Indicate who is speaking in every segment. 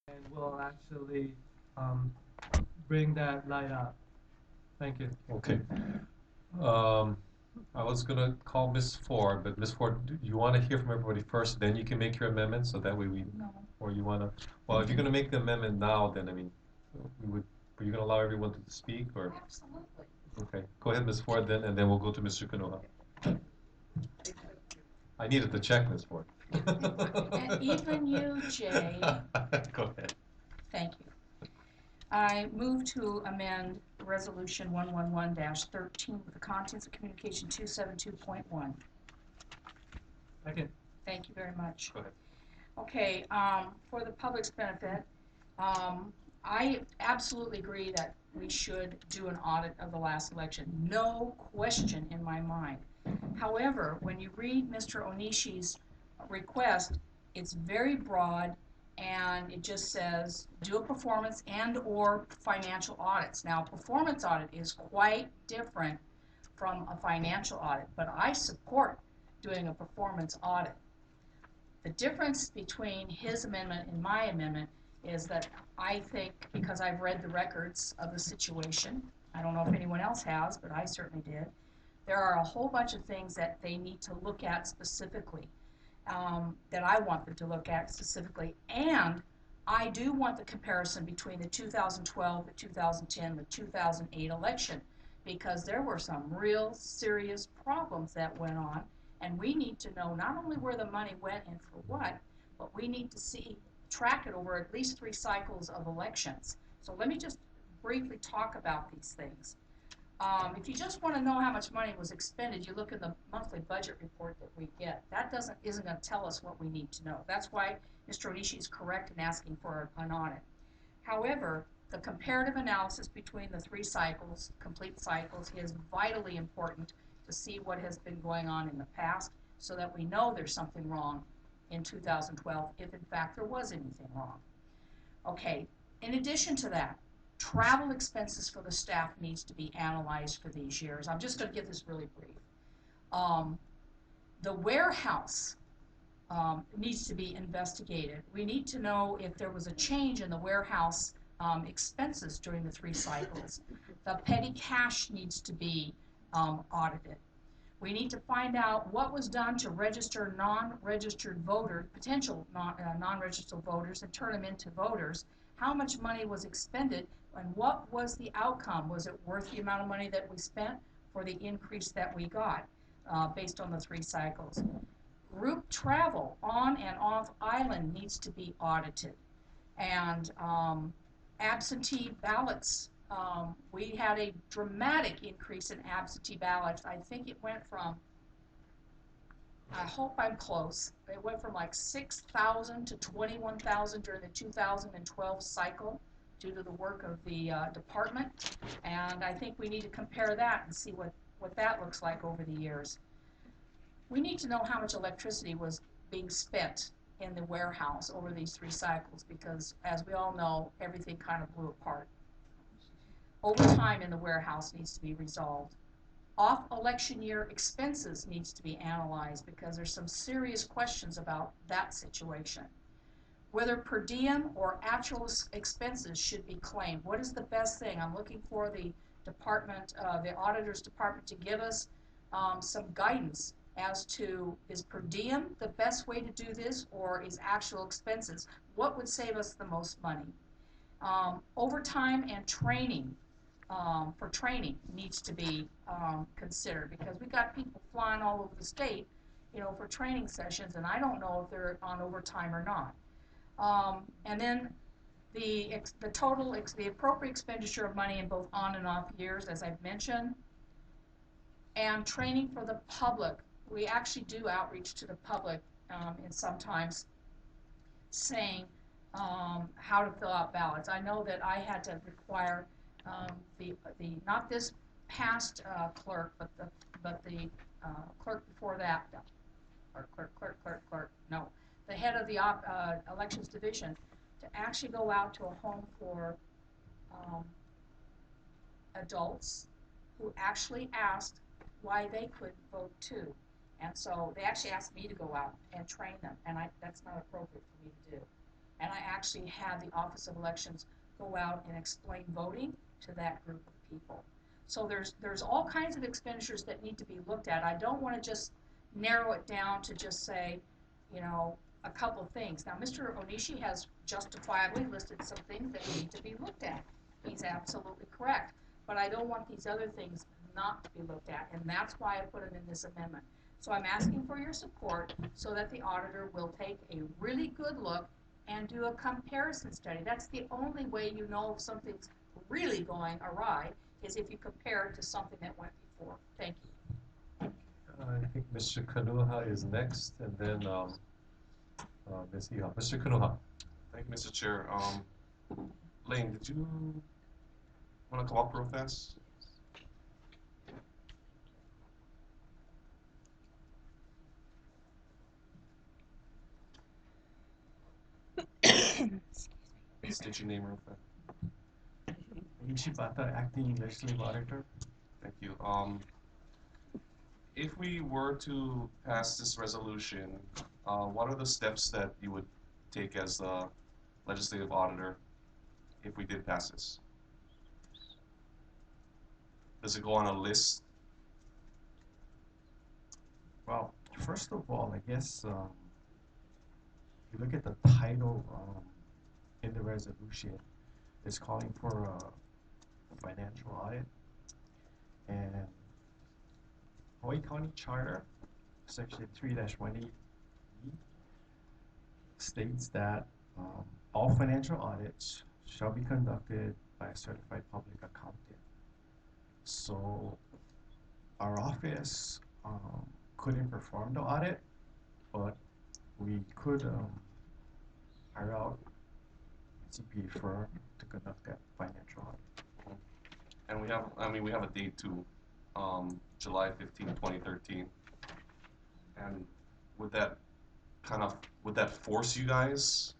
Speaker 1: and we'll actually um, bring that light up. Thank you.
Speaker 2: Okay. Um, I was gonna call Miss Ford, but Miss Ford, do you want to hear from everybody first, then you can make your amendment, so that way we,
Speaker 3: No.
Speaker 2: or you wanna, well, if you're gonna make the amendment now, then I mean, we would, were you gonna allow everyone to speak, or?
Speaker 3: Absolutely.
Speaker 2: Okay, go ahead, Miss Ford, then, and then we'll go to Mr. Kanoa. I needed to check, Miss Ford.
Speaker 3: And even you, Jay.
Speaker 2: Go ahead.
Speaker 3: Thank you. I move to amend Resolution 111-13 with the contents of Communication 272.1.
Speaker 1: Second.
Speaker 3: Thank you very much.
Speaker 2: Go ahead.
Speaker 3: Okay, for the public's benefit, I absolutely agree that we should do an audit of the last election. No question in my mind. However, when you read Mr. Onishi's request, it's very broad and it just says do a performance and or financial audits. Now, a performance audit is quite different from a financial audit, but I support doing a performance audit. The difference between his amendment and my amendment is that I think, because I've read the records of the situation, I don't know if anyone else has, but I certainly did, there are a whole bunch of things that they need to look at specifically, that I want them to look at specifically. And I do want the comparison between the 2012, the 2010, the 2008 election, because there were some real serious problems that went on, and we need to know not only where the money went and for what, but we need to track it over at least 3 cycles of elections. So let me just briefly talk about these things. If you just want to know how much money was expended, you look in the monthly budget report that we get. That isn't going to tell us what we need to know. That's why Mr. Onishi is correct in asking for an audit. However, the comparative analysis between the 3 cycles, complete cycles, is vitally important to see what has been going on in the past so that we know there's something wrong in 2012 if in fact there was anything wrong. Okay, in addition to that, travel expenses for the staff needs to be analyzed for these years. I'm just going to give this really brief. The warehouse needs to be investigated. We need to know if there was a change in the warehouse expenses during the 3 cycles. The petty cash needs to be audited. We need to find out what was done to register non-registered voters, potential non-registered voters, and turn them into voters. How much money was expended, and what was the outcome? Was it worth the amount of money that we spent for the increase that we got based on the 3 cycles? Group travel on and off island needs to be audited. And absentee ballots, we had a dramatic increase in absentee ballots. I think it went from, I hope I'm close, it went from like 6,000 to 21,000 during the 2012 cycle due to the work of the department. And I think we need to compare that and see what that looks like over the years. We need to know how much electricity was being spent in the warehouse over these 3 cycles, because as we all know, everything kind of blew apart. Overtime in the warehouse needs to be resolved. Off election year expenses needs to be analyzed because there's some serious questions about that situation. Whether per diem or actual expenses should be claimed. What is the best thing? I'm looking for the department, the auditor's department, to give us some guidance as to, is per diem the best way to do this, or is actual expenses? What would save us the most money? Overtime and training for training needs to be considered, because we got people flying all over the state, for training sessions, and I don't know if they're on overtime or not. And then the appropriate expenditure of money in both on and off years, as I've mentioned, and training for the public. We actually do outreach to the public, and sometimes saying how to fill out ballots. I know that I had to require the not this past clerk, but the clerk before that, or clerk, no, the head of the elections division, to actually go out to a home for adults who actually asked why they couldn't vote too. And so they actually asked me to go out and train them, and that's not appropriate for me to do. And I actually had the Office of Elections go out and explain voting to that group of people. So there's all kinds of expenditures that need to be looked at. I don't want to just narrow it down to just say, you know, a couple things. Now, Mr. Onishi has justifiably listed some things that need to be looked at. He's absolutely correct. But I don't want these other things not to be looked at, and that's why I put them in this amendment. So I'm asking for your support so that the auditor will take a really good look and do a comparison study. That's the only way you know if something's really going awry, is if you compare it to something that went before. Thank you.
Speaker 2: I think Mr. Kanuha is next, and then Ms. Iha. Mr. Kanuha.
Speaker 4: Thank you, Mr. Chair. Lane, did you want to come up real fast? State your name real fast.
Speaker 5: Ishibata, acting legislative auditor.
Speaker 4: Thank you. If we were to pass this resolution, what are the steps that you would take as the legislative auditor if we did pass this? Does it go on a list?
Speaker 5: Well, first of all, I guess you look at the title in the resolution, it's calling for a financial audit. And Hawaii County Charter, Section 3-180 states that all financial audits shall be conducted by a certified public accountant. So our office couldn't perform the audit, but we could hire out a CPA firm to conduct that financial audit.
Speaker 4: And we have a date too, July 15, 2013. And would that force you guys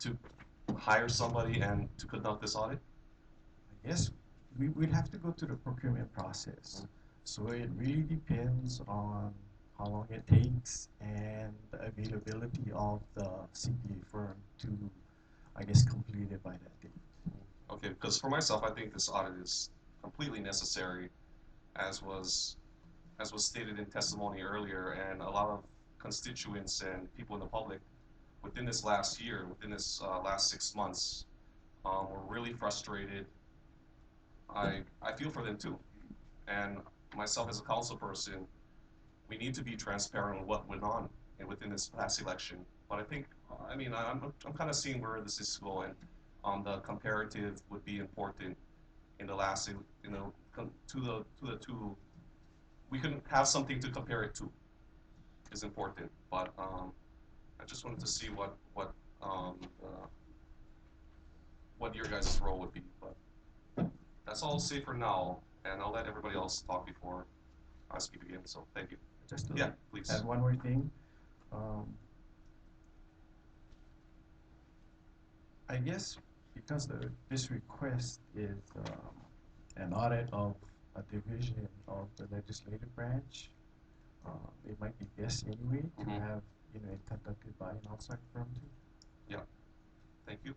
Speaker 4: to hire somebody and to conduct this audit?
Speaker 5: Yes, we'd have to go through the procurement process. So it really depends on how long it takes and the availability of the CPA firm to, I guess, complete it by that date.
Speaker 4: Okay, because for myself, I think this audit is completely necessary, as was stated in testimony earlier, and a lot of constituents and people in the public within this last year, within this last 6 months, were really frustrated. I feel for them too, and myself as a council person, we need to be transparent on what went on within this past election. But I think, I'm kind of seeing where this is going. The comparative would be important in the last, to the two. We can have something to compare it to. Is important, but I just wanted to see what your guys' role would be. But that's all I'll say for now, and I'll let everybody else talk before I speak again. So thank you.
Speaker 5: Just to
Speaker 4: Yeah, please.
Speaker 5: add one more thing. I guess because this request is an audit of a division of the legislative branch, it might be best anyway to have it conducted by an outside firm too.
Speaker 4: Yeah. Thank you.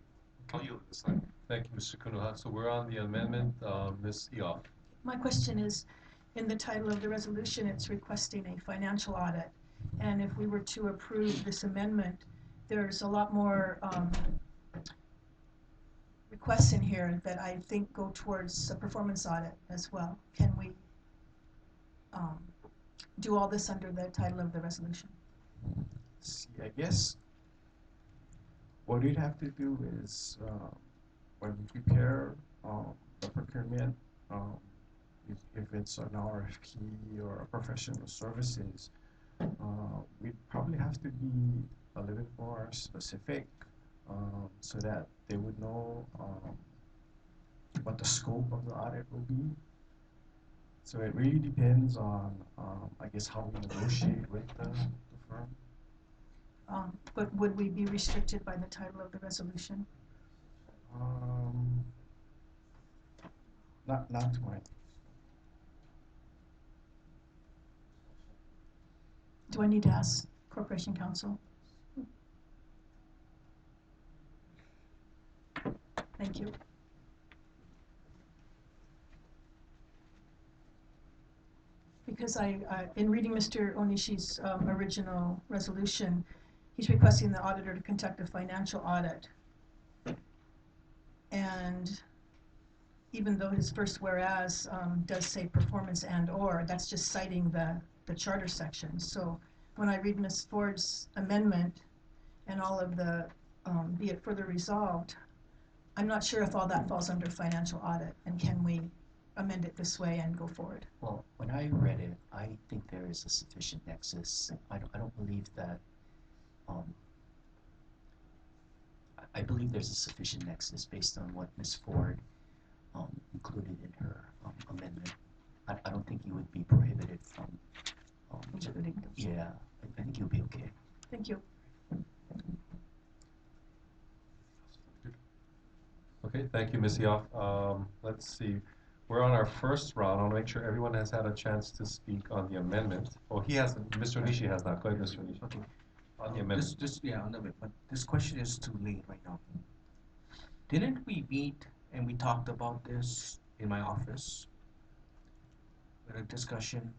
Speaker 4: I'll yield this time.
Speaker 2: Thank you, Mr. Kanuha. So we're on the amendment. Ms. Iha.
Speaker 6: My question is, in the title of the resolution, it's requesting a financial audit. And if we were to approve this amendment, there's a lot more requests in here that I think go towards a performance audit as well. Can we do all this under the title of the resolution?
Speaker 5: See, I guess what we'd have to do is when we prepare the procurement, if it's an RFP or a professional services, we'd probably have to be a little bit more specific so that they would know what the scope of the audit will be. So it really depends on, I guess, how we negotiate with the firm.
Speaker 6: But would we be restricted by the title of the resolution?
Speaker 5: Not to my.
Speaker 6: Do I need to ask Corporation Counsel? Thank you. Because in reading Mr. Onishi's original resolution, he's requesting the auditor to conduct a financial audit. And even though his first whereas does say performance and/or, that's just citing the charter section. So when I read Ms. Ford's amendment and all of the be it further resolved, I'm not sure if all that falls under financial audit, and can we amend it this way and go forward?
Speaker 7: Well, when I read it, I think there is a sufficient nexus. I don't believe that, I believe there's a sufficient nexus based on what Ms. Ford included in her amendment. I don't think you would be prohibited from,
Speaker 6: Including those.
Speaker 7: yeah, I think you'll be okay.
Speaker 6: Thank you.
Speaker 2: Okay, thank you, Ms. Yoff. Let's see. We're on our first round. I want to make sure everyone has had a chance to speak on the amendment. Oh, he hasn't. Mr. Onishi has not. Go ahead, Mr. Onishi.
Speaker 8: Okay.
Speaker 2: On the amendment.
Speaker 8: Yeah, on the amendment. But this question is too late right now. Didn't we meet and we talked about this in my office? With a discussion?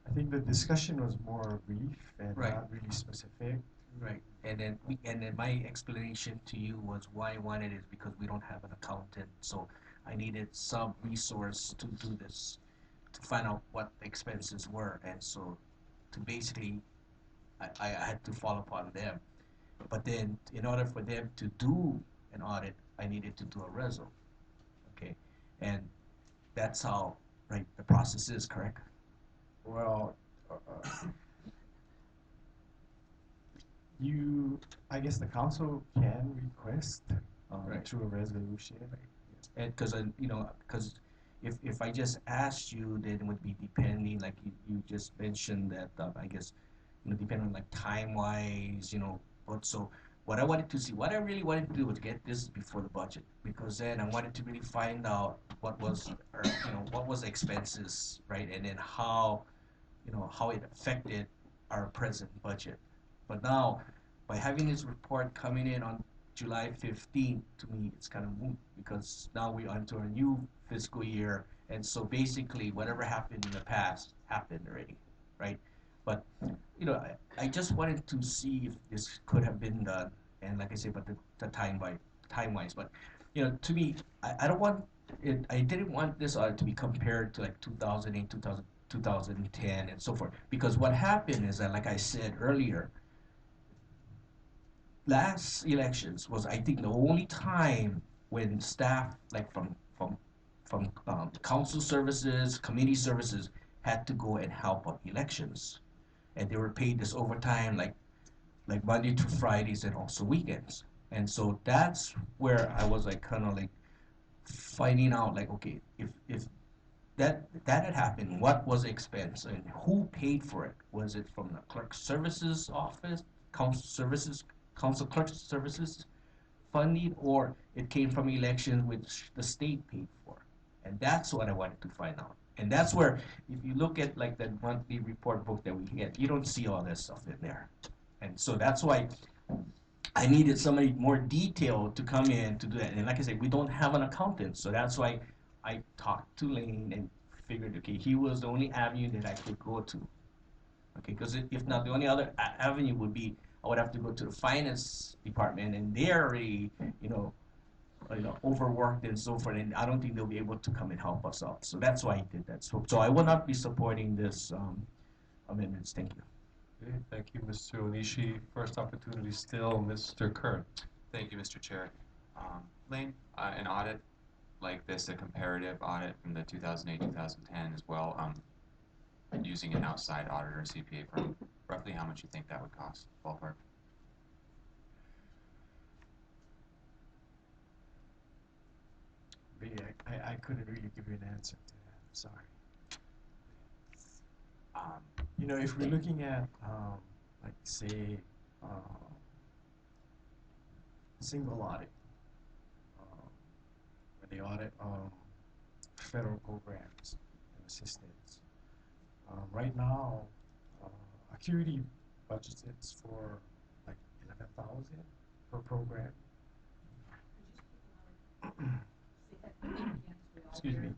Speaker 5: I think the discussion was more brief and
Speaker 8: Right.
Speaker 5: not really specific.
Speaker 8: Right. And then my explanation to you was why I wanted it because we don't have an accountant. So I needed some resource to do this, to find out what the expenses were. And so to basically, I had to fall upon them. But then in order for them to do an audit, I needed to do a reso. Okay. And that's how, right, the process is, correct?
Speaker 5: Well, I guess the council can request
Speaker 8: Right.
Speaker 5: through a resolution.
Speaker 8: And because if I just asked you, then it would be depending, like you just mentioned that, I guess, depending on like time-wise, what I really wanted to do was get this before the budget, because then I wanted to really find out what was the expenses, right? And then how it affected our present budget. But now, by having this report coming in on July 15th, to me, it's kind of moot because now we're onto our new fiscal year. And so basically, whatever happened in the past happened already, right? But, I just wanted to see if this could have been done. And like I said, but the time-wise. But, to me, I don't want it, I didn't want this audit to be compared to like 2008, 2010, and so forth. Because what happened is that, like I said earlier, last elections was, I think, the only time when staff, like from council services, committee services, had to go and help on elections, and they were paid this overtime, like Monday to Fridays and also weekends. And so that's where I was like kind of like finding out, like, okay, if that had happened, what was the expense and who paid for it? Was it from the clerk services office, council clerk services funding, or it came from elections which the state paid for? And that's what I wanted to find out. And that's where, if you look at like that monthly report book that we get, you don't see all this stuff in there. And so that's why I needed somebody more detailed to come in to do that. And like I said, we don't have an accountant, so that's why I talked to Lane and figured, okay, he was the only avenue that I could go to. Okay, because if not, the only other avenue would be I would have to go to the finance department, and they're already, overworked and so forth, and I don't think they'll be able to come and help us out. So that's why I did that. So I will not be supporting this amendments. Thank you.
Speaker 2: Okay, thank you, Mr. Onishi. First opportunity still, Mr. Kern.
Speaker 9: Thank you, Mr. Chair. Lane, an audit like this, a comparative audit from the 2008-2010 as well, using an outside auditor CPA firm, roughly how much you think that would cost, ballpark?
Speaker 5: Really, I couldn't really give you an answer to that. Sorry. If we're looking at, like, say, single audit, where they audit federal programs and assistance. Right now, Acuity budgets for like 11,000 per program. excuse me,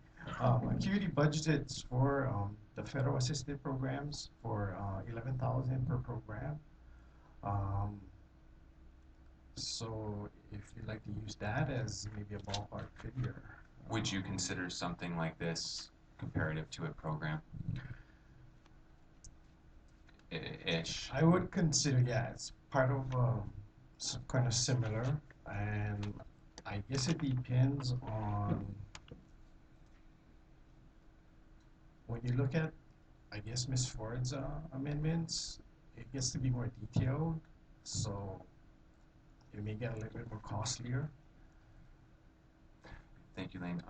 Speaker 5: acuity budgeted for the federal assisted programs for 11,000 per program. Um, so if you'd like to use that as maybe a ballpark figure.
Speaker 9: Would you consider something like this comparative to a program? Ish.
Speaker 5: I would consider, yeah, it's part of some kind of similar, and I guess it depends on when you look at, I guess, Ms. Ford's amendments, it gets to be more detailed, so it may get a little bit more costlier.
Speaker 9: Thank you, Lane.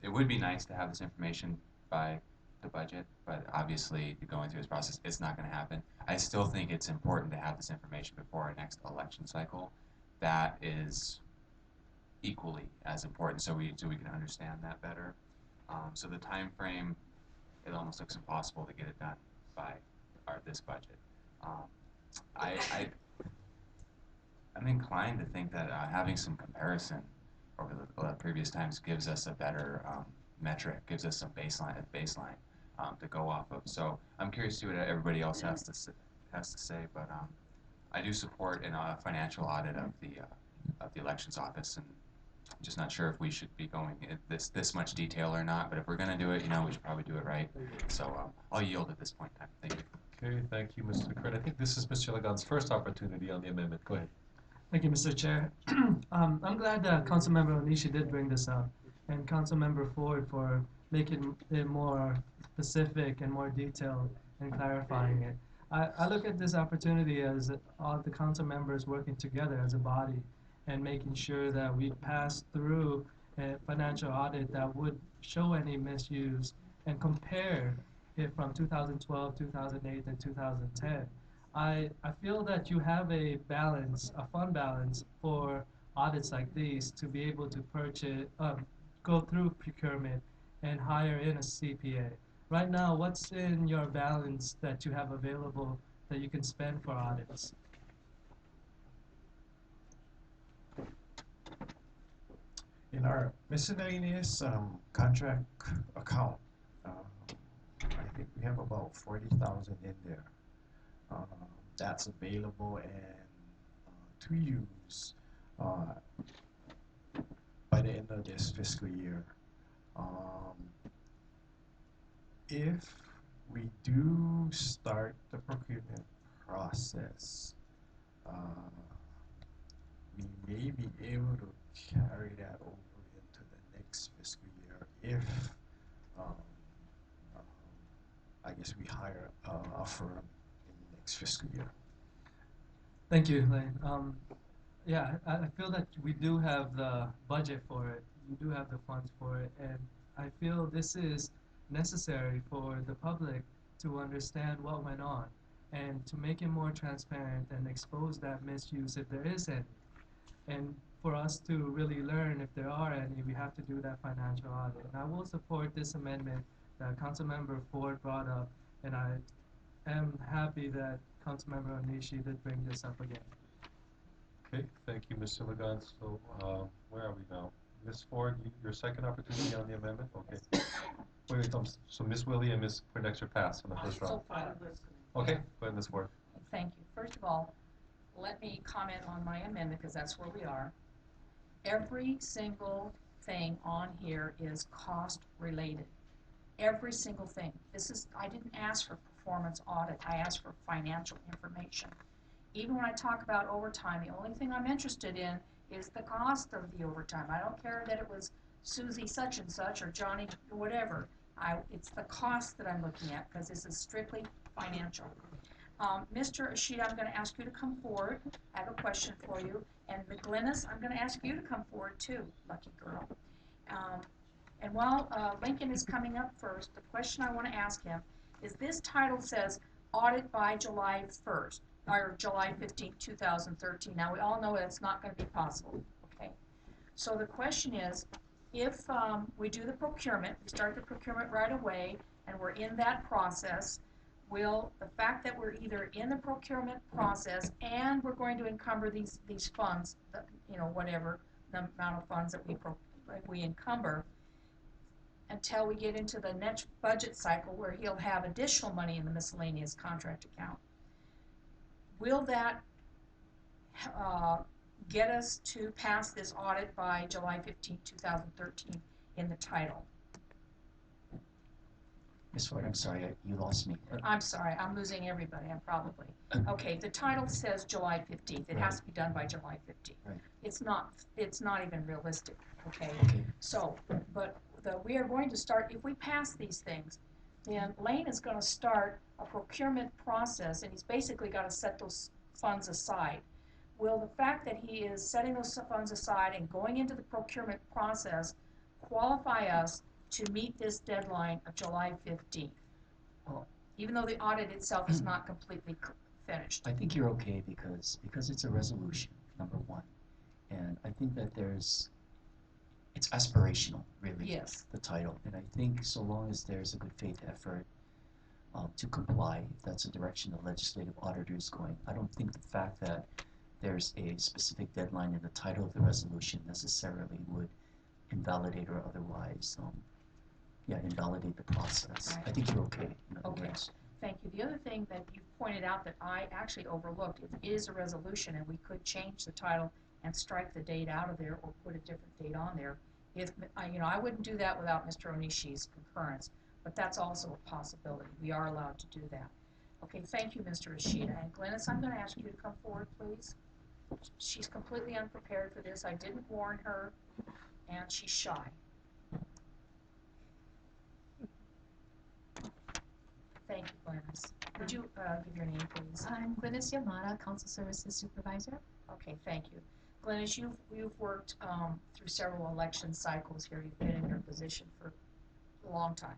Speaker 9: It would be nice to have this information by the budget, but obviously going through this process, it's not going to happen. I still think it's important to have this information before our next election cycle. That is equally as important, so we can understand that better. So the time frame, it almost looks impossible to get it done by this budget. I'm inclined to think that having some comparison over the previous times gives us a better metric, gives us some baseline to go off of. So I'm curious to see what everybody else has to say, but I do support a financial audit of the elections office, and I'm just not sure if we should be going in this much detail or not. But if we're going to do it, we should probably do it right. So I'll yield at this point in time. Thank you.
Speaker 2: Okay, thank you, Mr. Kurt. I think this is Mr. Lagan's first opportunity on the amendment. Go ahead.
Speaker 1: Thank you, Mr. Chair. I'm glad that Councilmember Onishi did bring this up, and Councilmember Ford for making it more specific and more detailed and clarifying it. I look at this opportunity as all the council members working together as a body and making sure that we pass through a financial audit that would show any misuse and compare it from 2012, 2008, and 2010. I feel that you have a balance, a fund balance for audits like these to be able to purchase, go through procurement and hire in a CPA. Right now, what's in your balance that you have available that you can spend for audits?
Speaker 5: In our miscellaneous contract account, I think we have about 40,000 in there. That's available and to use by the end of this fiscal year. If we do start the procurement process, we may be able to carry that over into the next fiscal year if I guess we hire a firm in the next fiscal year.
Speaker 1: Thank you, Lane. Yeah, I feel that we do have the budget for it. We do have the funds for it, and I feel this is necessary for the public to understand what went on and to make it more transparent and expose that misuse if there is any. And for us to really learn if there are any, we have to do that financial audit. And I will support this amendment that Councilmember Ford brought up, and I am happy that Councilmember Onishi did bring this up again.
Speaker 2: Okay, thank you, Mr. Lagan. So where are we now? Ms. Ford, your second opportunity on the amendment? Okay. Wait, so Ms. Willie and Ms. Poindexter passed on the first round.
Speaker 3: So far.
Speaker 2: Okay, go ahead, Ms. Ford.
Speaker 3: Thank you. First of all, let me comment on my amendment because that's where we are. Every single thing on here is cost related. Every single thing. I didn't ask for performance audit. I asked for financial information. Even when I talk about overtime, the only thing I'm interested in is the cost of the overtime. I don't care that it was Susie such and such or Johnny whatever. It's the cost that I'm looking at because this is strictly financial. Mr. Ashita, I'm going to ask you to come forward. I have a question for you. And McGlinnis, I'm going to ask you to come forward too, lucky girl. And while Lincoln is coming up first, the question I want to ask him is this title says audit by July 1st, or July 15, 2013. Now, we all know that's not going to be possible, okay? So the question is, if we do the procurement, we start the procurement right away, and we're in that process, will the fact that we're either in the procurement process and we're going to encumber these funds, whatever, the amount of funds that we encumber until we get into the next budget cycle where he'll have additional money in the miscellaneous contract account. Will that get us to pass this audit by July 15, 2013 in the title?
Speaker 7: Ms. Ford, I'm sorry, you lost me.
Speaker 3: I'm sorry, I'm losing everybody, I'm probably. Okay, the title says July 15th. It has to be done by July 15th.
Speaker 7: Right.
Speaker 3: It's not even realistic, okay?
Speaker 7: Okay.
Speaker 3: So, but we are going to start, if we pass these things, then Lane is gonna start a procurement process, and he's basically gotta set those funds aside. Will the fact that he is setting those funds aside and going into the procurement process qualify us to meet this deadline of July 15th?
Speaker 7: Well,
Speaker 3: even though the audit itself is not completely finished.
Speaker 7: I think you're okay because it's a resolution, number one. And I think that it's aspirational, really.
Speaker 3: Yes.
Speaker 7: The title. And I think so long as there's a good faith effort to comply, if that's the direction the legislative auditor is going, I don't think the fact that there's a specific deadline in the title of the resolution necessarily would invalidate or otherwise, invalidate the process.
Speaker 3: Right.
Speaker 7: I think you're okay, in other
Speaker 3: Okay.
Speaker 7: words.
Speaker 3: Thank you. The other thing that you pointed out that I actually overlooked, it is a resolution, and we could change the title and strike the date out of there or put a different date on there. If, I wouldn't do that without Mr. Onishi's concurrence, but that's also a possibility. We are allowed to do that. Okay, thank you, Mr. Ishida. And Glennis, I'm going to ask you to come forward, please. She's completely unprepared for this. I didn't warn her, and she's shy. Thank you, Glennis. Would you give your name, please?
Speaker 10: I'm Glennis Yamada, Council Services Supervisor.
Speaker 3: Okay, thank you. Glennis, you've worked through several election cycles here. You've been in your position for a long time.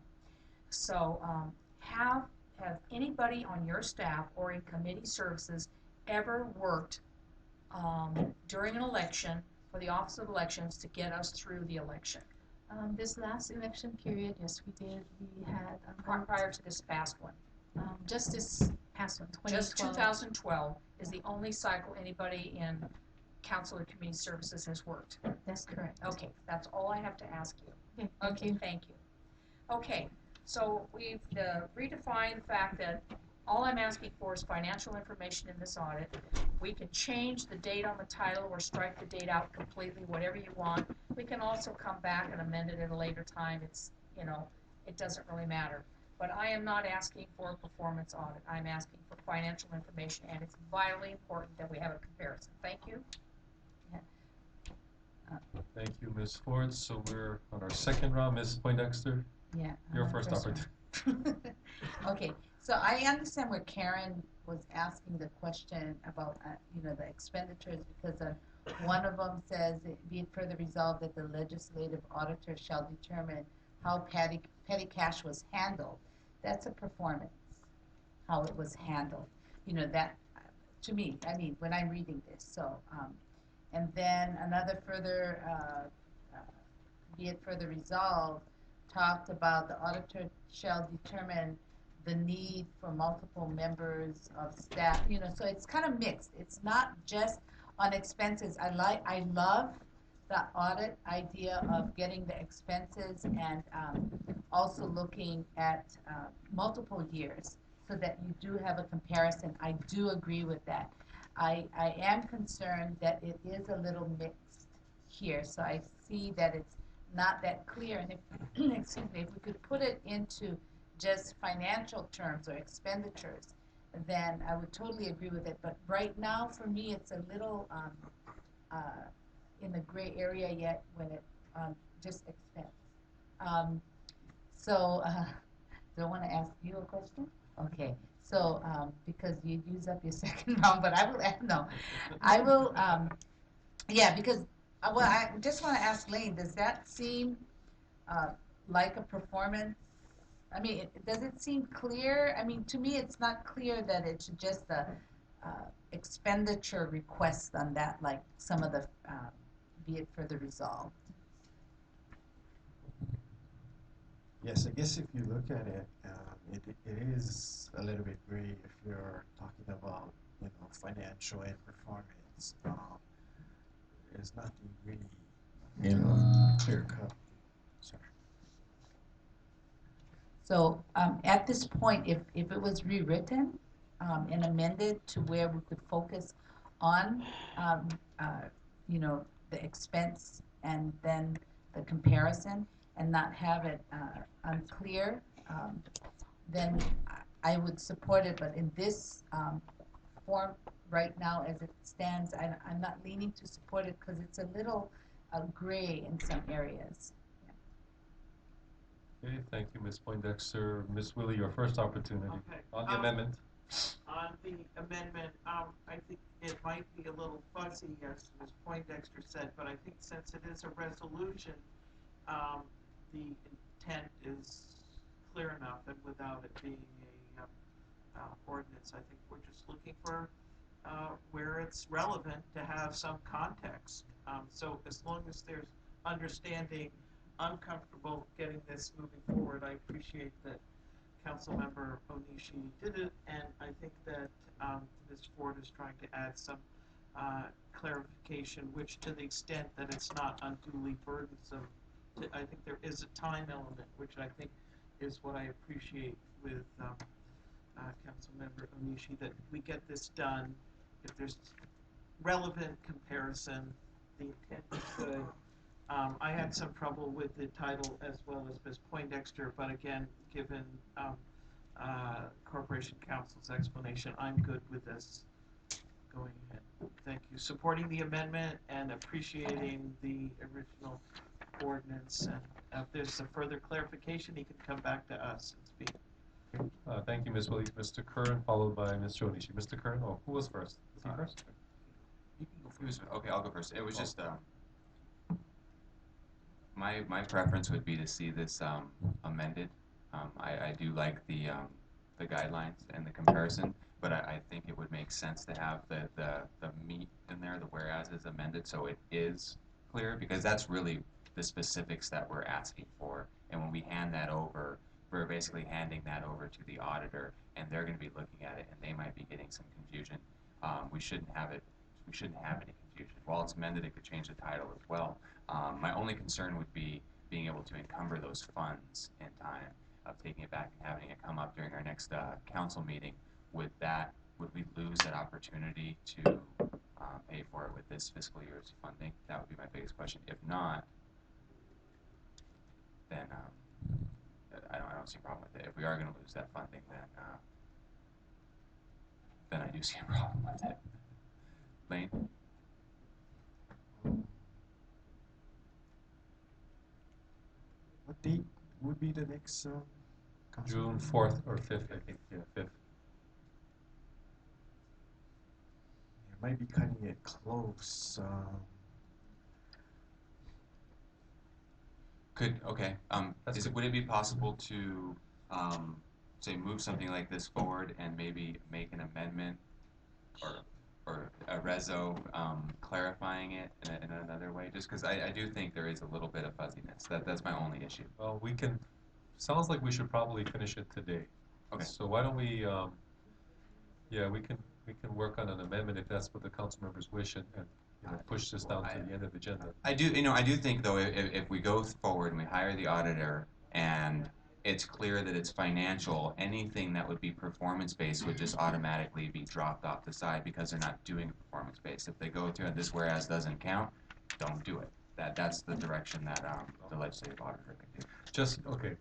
Speaker 3: So have anybody on your staff or in committee services ever worked during an election for the Office of Elections to get us through the election?
Speaker 10: This last election period, yes, we did. We had
Speaker 3: Prior to this past one.
Speaker 10: just this past one, 2012.
Speaker 3: Just 2012 is the only cycle anybody in Council or Community Services has worked.
Speaker 10: That's correct.
Speaker 3: Okay, that's all I have to ask you.
Speaker 10: Okay,
Speaker 3: Thank you. Okay, so we've redefined the fact that all I'm asking for is financial information in this audit. We can change the date on the title or strike the date out completely, whatever you want. We can also come back and amend it at a later time. It's, it doesn't really matter. But I am not asking for a performance audit. I'm asking for financial information, and it's vitally important that we have a comparison. Thank you.
Speaker 2: Thank you, Ms. Ford. So we're on our second round. Ms. Poindexter,
Speaker 11: Yeah.
Speaker 2: your first opportunity.
Speaker 11: Okay, so I understand where Karen was asking the question about, the expenditures, because one of them says, be it further resolved that the legislative auditor shall determine how petty cash was handled. That's a performance, how it was handled. That, to me, when I'm reading this, so, and then another further, be it further resolved, talked about the auditor shall determine the need for multiple members of staff, so it's kind of mixed. It's not just on expenses. I love the audit idea of getting the expenses and also looking at multiple years so that you do have a comparison. I do agree with that. I am concerned that it is a little mixed here, so I see that it's not that clear. And if, excuse me, if we could put it into just financial terms or expenditures, then I would totally agree with it. But right now, for me, it's a little in the gray area yet when it just expense. Do I want to ask you a question? Okay. So because you use up your second round, but I will. Yeah, because I just want to ask Lane. Does that seem like a performance? Does it seem clear? To me, it's not clear that it's just a expenditure request on that, like some of the be it further resolved.
Speaker 5: Yes, I guess if you look at it, it is a little bit gray if you're talking about financial and performance. there's nothing really, clear cut. Sorry.
Speaker 11: So, at this point, if it was rewritten, and amended to where we could focus on, you know, the expense and then the comparison and not have it, unclear, then I would support it, but in this, form right now as it stands, I'm not leaning to support it because it's a little, gray in some areas.
Speaker 2: Okay, thank you, Ms. Poindexter. Ms. Willie, your first opportunity
Speaker 12: Okay.
Speaker 2: on the amendment.
Speaker 12: On the amendment, I think it might be a little fuzzy, as Ms. Poindexter said, but I think since it is a resolution, the intent is clear enough, and without it being a ordinance, I think we're just looking for where it's relevant to have some context. So as long as there's understanding, I'm comfortable getting this moving forward. I appreciate that Councilmember Onishi did it, and I think that Ms. Ford is trying to add some clarification, which to the extent that it's not unduly burdensome, I think there is a time element, which I think is what I appreciate with Councilmember Onishi, that we get this done. If there's relevant comparison, the intent is good. I had some trouble with the title as well as Ms. Poindexter, but again, given Corporation Counsel's explanation, I'm good with this going ahead. Thank you. Supporting the amendment and appreciating the original ordinance. And if there's a further clarification, he can come back to us and speak.
Speaker 2: Thank you, Ms. Willie. Mr. Curran, followed by Ms. Onishi. Mr. Curran, oh, who was first? Was he first?
Speaker 9: You can go first. Okay, I'll go first. It was just my preference would be to see this amended. I do like the guidelines and the comparison, but I think it would make sense to have the meat in there, the whereas is amended, so it is clear, because that's really the specifics that we're asking for. And when we hand that over, we're basically handing that over to the auditor, and they're going to be looking at it, and they might be getting some confusion. We shouldn't have it. We shouldn't have any confusion. While it's amended, it could change the title as well. My only concern would be being able to encumber those funds in time of taking it back and having it come up during our next council meeting. Would we lose that opportunity to pay for it with this fiscal year's funding? That would be my biggest question. If not, then I don't see a problem with it. If we are going to lose that funding, then I do see a problem with it. Lane?
Speaker 5: What date would be the next council
Speaker 2: June
Speaker 5: meeting?
Speaker 2: 4th or 5th, I think. Yeah, 5th.
Speaker 5: It might be cutting it close.
Speaker 9: Would it be possible to say move something like this forward and maybe make an amendment or a reso clarifying it in another way? Just because I do think there is a little bit of fuzziness. That's my only issue.
Speaker 2: Well, we can, sounds like we should probably finish it today.
Speaker 9: Okay.
Speaker 2: So why don't we, yeah, we can work on an amendment if that's what the council members wish, and push this down to the end of the agenda.
Speaker 9: I do think though, if we go forward and we hire the auditor and it's clear that it's financial, anything that would be performance-based would just automatically be dropped off the side because they're not doing performance-based. If they go through and this whereas doesn't count, don't do it. That's the direction that the legislative auditor can do.
Speaker 2: Just, okay,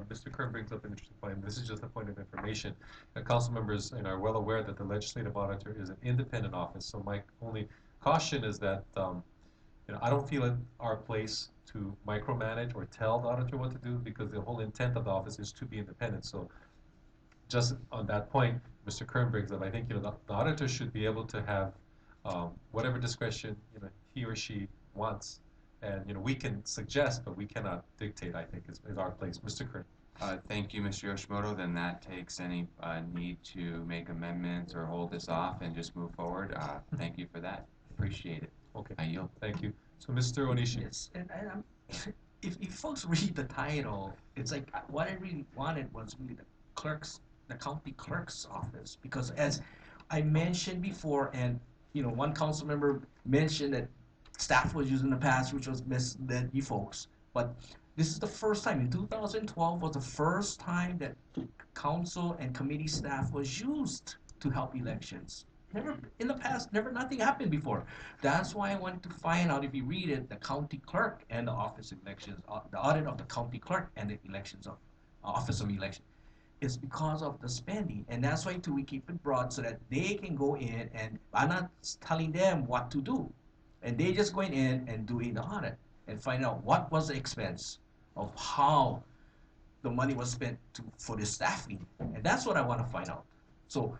Speaker 2: Mr. Kern brings up an interesting point. This is just a point of information. Council members are well aware that the legislative auditor is an independent office, so my only caution is that I don't feel it our place to micromanage or tell the auditor what to do, because the whole intent of the office is to be independent. So just on that point, Mr. Kern brings up, I think the auditor should be able to have whatever discretion he or she wants, and we can suggest, but we cannot dictate. I think is our place. Mr. Kern.
Speaker 9: Thank you, Mr. Yoshimoto. Then that takes any need to make amendments or hold this off and just move forward. Thank you for that. Appreciate it.
Speaker 2: Okay.
Speaker 9: I yield.
Speaker 2: Thank you. So, Mr. Onishi.
Speaker 8: Yes, and if folks read the title, it's like what I really wanted was really the county clerk's office, because as I mentioned before, and one council member mentioned that staff was used in the past, which was misled you folks. But this is the first time, in 2012 was the first time that council and committee staff was used to help elections. Never, in the past, nothing happened before. That's why I wanted to find out, if you read it, the county clerk and the office of elections, the audit of the county clerk and the elections of, office of election. It's because of the spending, and that's why too we keep it broad so that they can go in, and I'm not telling them what to do, and they just going in and doing the audit and find out what was the expense of how the money was spent for the staffing, and that's what I want to find out. So,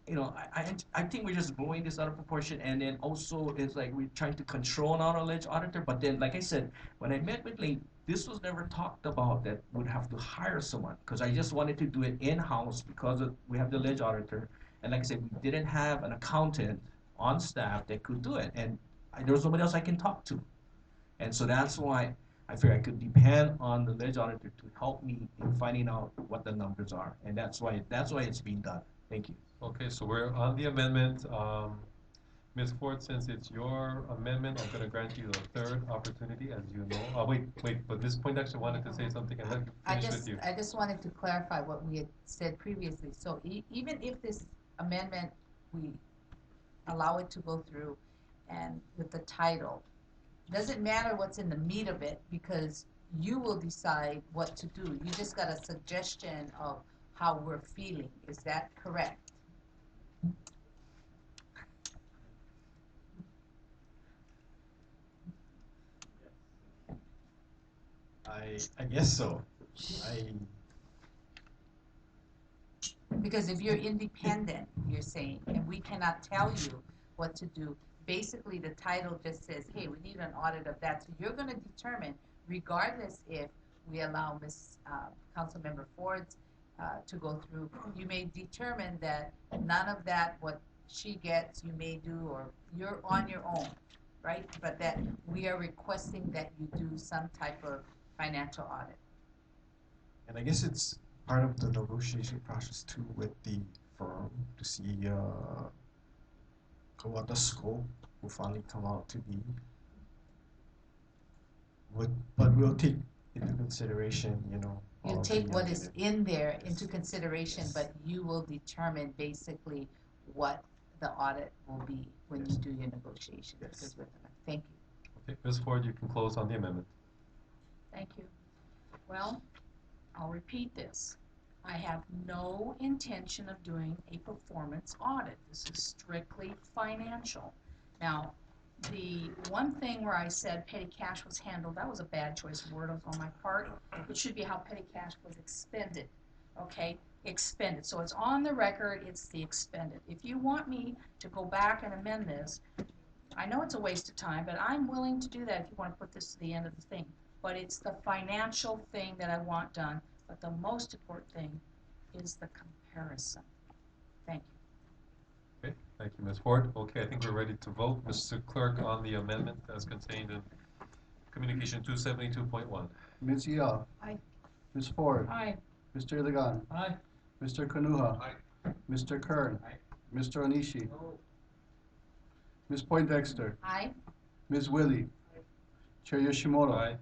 Speaker 8: you know, I think we're just blowing this out of proportion, and then also it's like we're trying to control our alleged auditor. But then, like I said, when I met with Lane, this was never talked about that would have to hire someone, because I just wanted to do it in-house because we have the alleged auditor, and like I said, we didn't have an accountant on staff that could do it, and there was nobody else I can talk to, and so that's why I figured I could depend on the alleged auditor to help me in finding out what the numbers are, and that's why it's being done. Thank you.
Speaker 2: Okay, so we're on the amendment. Ms. Ford, since it's your amendment, I'm gonna grant you a third opportunity, as you know. Wait, but Ms. Poindexter wanted to say something, and let me finish with you.
Speaker 11: I just wanted to clarify what we had said previously. So even if this amendment, we allow it to go through and with the title, doesn't matter what's in the meat of it, because you will decide what to do. You just got a suggestion of how we're feeling. Is that correct?
Speaker 5: I guess so.
Speaker 11: Because if you're independent, you're saying, and we cannot tell you what to do, basically the title just says, hey, we need an audit of that. So you're gonna determine, regardless if we allow Councilmember Ford to go through, you may determine that none of that, what she gets, you may do, or you're on your own, right? But that we are requesting that you do some type of financial audit.
Speaker 5: And I guess it's part of the negotiation process too with the firm to see what the scope will finally come out to be. But we'll take into consideration, you know.
Speaker 11: You take what is in there into consideration, but you will determine basically what the audit will be when you do your negotiations.
Speaker 5: Yes.
Speaker 11: Thank you.
Speaker 2: Okay, Ms. Ford, you can close on the amendment.
Speaker 3: Thank you. Well, I'll repeat this. I have no intention of doing a performance audit. This is strictly financial. Now, the one thing where I said petty cash was handled, that was a bad choice of word on my part. It should be how petty cash was expended, okay? Expended. So it's on the record, it's the expended. If you want me to go back and amend this, I know it's a waste of time, but I'm willing to do that if you want to put this to the end of the thing. But it's the financial thing that I want done. But the most important thing is the comparison. Thank you.
Speaker 2: Okay, thank you, Ms. Ford. Okay, I think we're ready to vote. Mr. Clerk, on the amendment as contained in Communication 272.1.
Speaker 13: Ms. Ia.
Speaker 3: Aye.
Speaker 13: Ms. Ford.
Speaker 3: Aye.
Speaker 13: Mr. Iligan.
Speaker 1: Aye.
Speaker 13: Mr. Kanuha.
Speaker 4: Aye.
Speaker 13: Mr. Kern.
Speaker 4: Aye.
Speaker 13: Mr. Onishi.
Speaker 4: No.
Speaker 13: Ms. Poindexter.
Speaker 11: Aye.
Speaker 13: Ms. Willie. Chair Yoshimoto.
Speaker 2: Aye.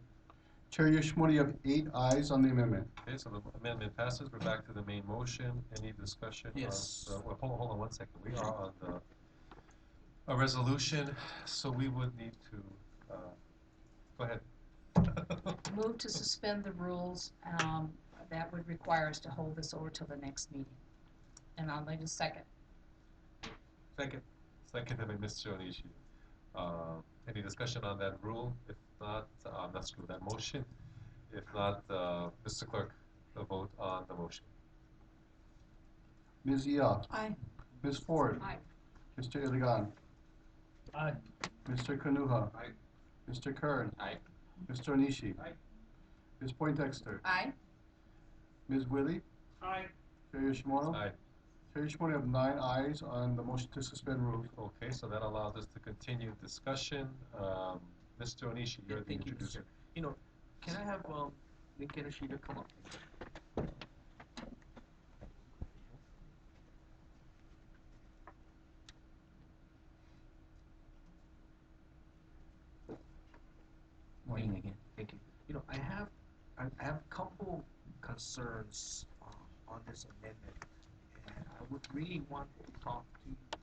Speaker 13: Chair Yoshimoto, you have 8 ayes on the amendment.
Speaker 2: Okay, so the amendment passes. We're back to the main motion. Any discussion?
Speaker 8: Yes.
Speaker 2: Well, hold on 1 second. We are on a resolution, so we would need to, go ahead.
Speaker 3: Move to suspend the rules. That would require us to hold this over till the next meeting. And I'll need a second.
Speaker 2: Second. Seconded by Mr. Onishi. Any discussion on that rule? If not, that's true, that motion. If not, Mr. Clerk, the vote on the motion.
Speaker 13: Ms. Ia.
Speaker 3: Aye.
Speaker 13: Ms. Ford.
Speaker 3: Aye.
Speaker 13: Mr. Iligan.
Speaker 1: Aye.
Speaker 13: Mr. Kanuha.
Speaker 4: Aye.
Speaker 13: Mr. Kern.
Speaker 9: Aye.
Speaker 13: Mr. Onishi.
Speaker 4: Aye.
Speaker 13: Ms. Poindexter.
Speaker 11: Aye.
Speaker 13: Ms. Willie.
Speaker 12: Aye.
Speaker 13: Chair Yoshimoto.
Speaker 2: Aye.
Speaker 13: Chair Yoshimoto, you have 9 ayes on the motion to suspend rules.
Speaker 2: Okay, so that allows us to continue discussion. Mr. Onishi, you're the
Speaker 8: Thank you,
Speaker 2: introducer.
Speaker 8: sir. You know, can I have Lincoln Ashida come up?
Speaker 7: recording again. Thank you.
Speaker 14: I have a couple concerns on this amendment, and I would really want to talk to